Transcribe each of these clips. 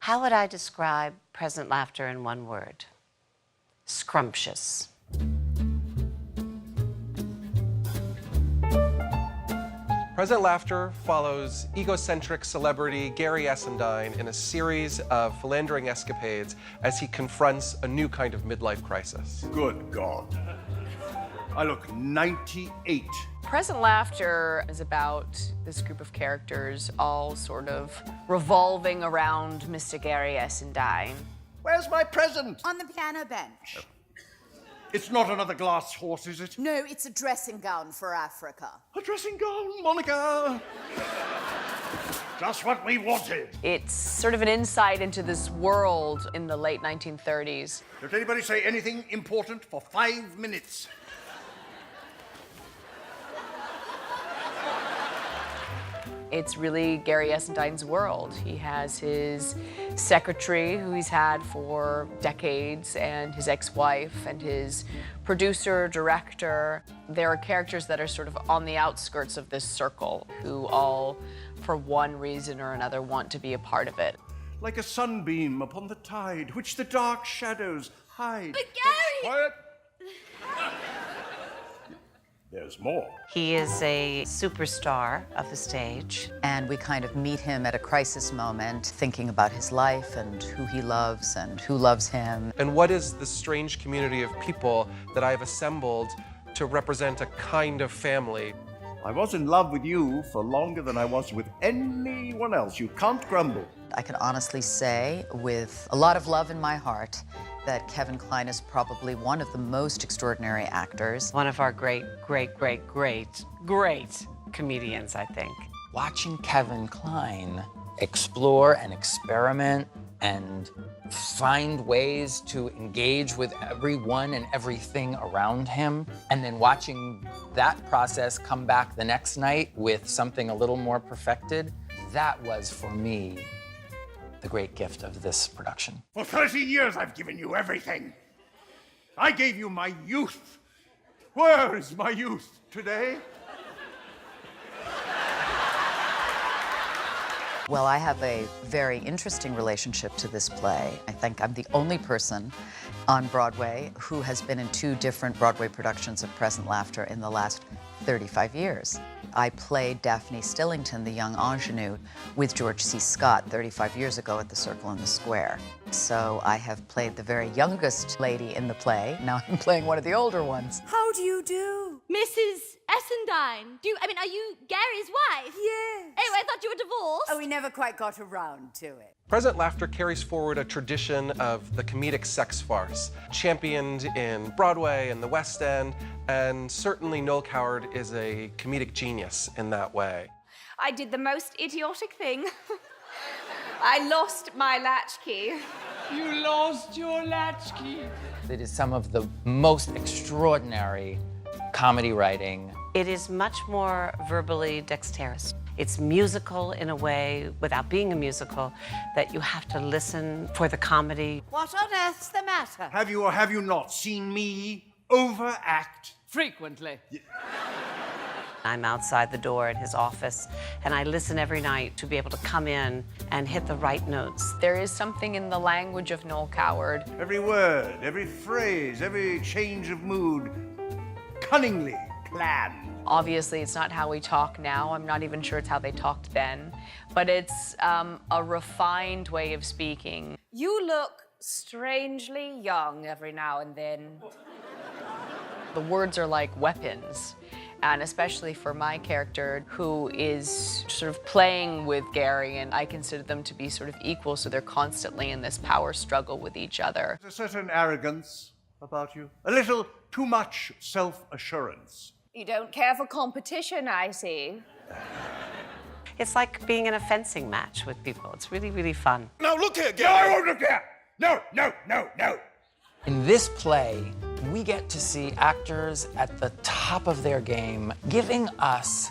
How would I describe present laughter in one word? Scrumptious. Present Laughter follows egocentric celebrity Gary Essendine in a series of philandering escapades as he confronts a new kind of midlife crisis. Good God. I look 98. Present Laughter is about this group of characters all sort of revolving around Mr. Gary Essendine. Where's my present? On the piano bench. It's not another glass horse, is it? No, it's a dressing gown for Africa. A dressing gown, Monica. Just what we wanted. It's sort of an insight into this world in the late 1930s. Don't anybody say anything important for 5 minutes. It's really Gary Essendine's world. He has his secretary, who he's had for decades, and his ex-wife, and his producer, director. There are characters that are sort of on the outskirts of this circle, who all, for one reason or another, want to be a part of it. Like a sunbeam upon the tide, which the dark shadows hide. But Gary! Quiet! There's more. He is a superstar of the stage. And we kind of meet him at a crisis moment, thinking about his life and who he loves and who loves him. And what is the strange community of people that I have assembled to represent a kind of family? I was in love with you for longer than I was with anyone else. You can't grumble. I can honestly say, with a lot of love in my heart, that Kevin Kline is probably one of the most extraordinary actors. One of our great comedians, I think. Watching Kevin Kline explore and experiment and find ways to engage with everyone and everything around him, and then watching that process come back the next night with something a little more perfected, that was, for me, the great gift of this production. For 30 years, I've given you everything. I gave you my youth. Where is my youth today? Well, I have a very interesting relationship to this play. I think I'm the only person on Broadway who has been in 2 different Broadway productions of Present Laughter in the last 35 years. I played Daphne Stillington, the young ingenue, with George C. Scott 35 years ago at the Circle in the Square. So I have played the very youngest lady in the play. Now I'm playing one of the older ones. How do you do? Mrs. Essendine. Are you Gary's wife? Yes. Oh, I thought you were divorced. Oh, we never quite got around to it. Present Laughter carries forward a tradition of the comedic sex farce, championed in Broadway and the West End, and certainly Noel Coward is a comedic genius in that way. I did the most idiotic thing. I lost my latchkey. You lost your latchkey. It is some of the most extraordinary comedy writing. It is much more verbally dexterous. It's musical in a way, without being a musical, that you have to listen for the comedy. What on earth's the matter? Have you or have you not seen me overact? Frequently. I'm outside the door in his office, and I listen every night to be able to come in and hit the right notes. There is something in the language of Noel Coward. Every word, every phrase, every change of mood, cunningly planned. Obviously, it's not how we talk now. I'm not even sure it's how they talked then. But it's a refined way of speaking. You look strangely young every now and then. The words are like weapons. And especially for my character, who is sort of playing with Gary, and I consider them to be sort of equal, so they're constantly in this power struggle with each other. There's a certain arrogance about you, a little too much self-assurance. You don't care for competition, I see. It's like being in a fencing match with people. It's really fun. No, look here, Gary! No, I won't look here! No, no, no, no! In this play, we get to see actors at the top of their game, giving us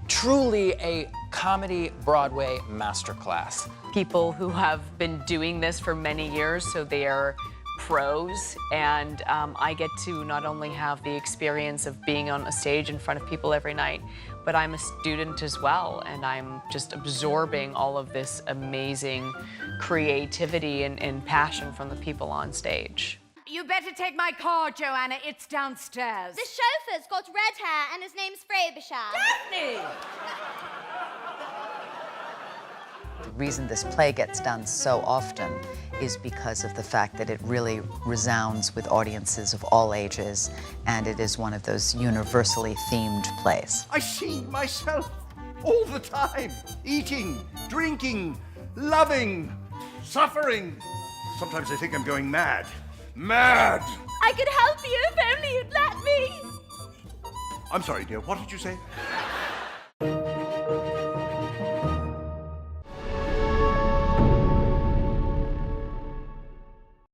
truly a comedy Broadway masterclass. People who have been doing this for many years, so they are pros, and I get to not only have the experience of being on a stage in front of people every night, but I'm a student as well, and I'm just absorbing all of this amazing creativity and passion from the people on stage. You better take my car, Joanna. It's downstairs. The chauffeur's got red hair and his name's Frobisher. Daphne! The reason this play gets done so often is because of the fact that it really resounds with audiences of all ages, and it is one of those universally themed plays. I see myself all the time. Eating, drinking, loving, suffering. Sometimes I think I'm going mad. Mad! I could help you if only you'd let me. I'm sorry, dear. What did you say?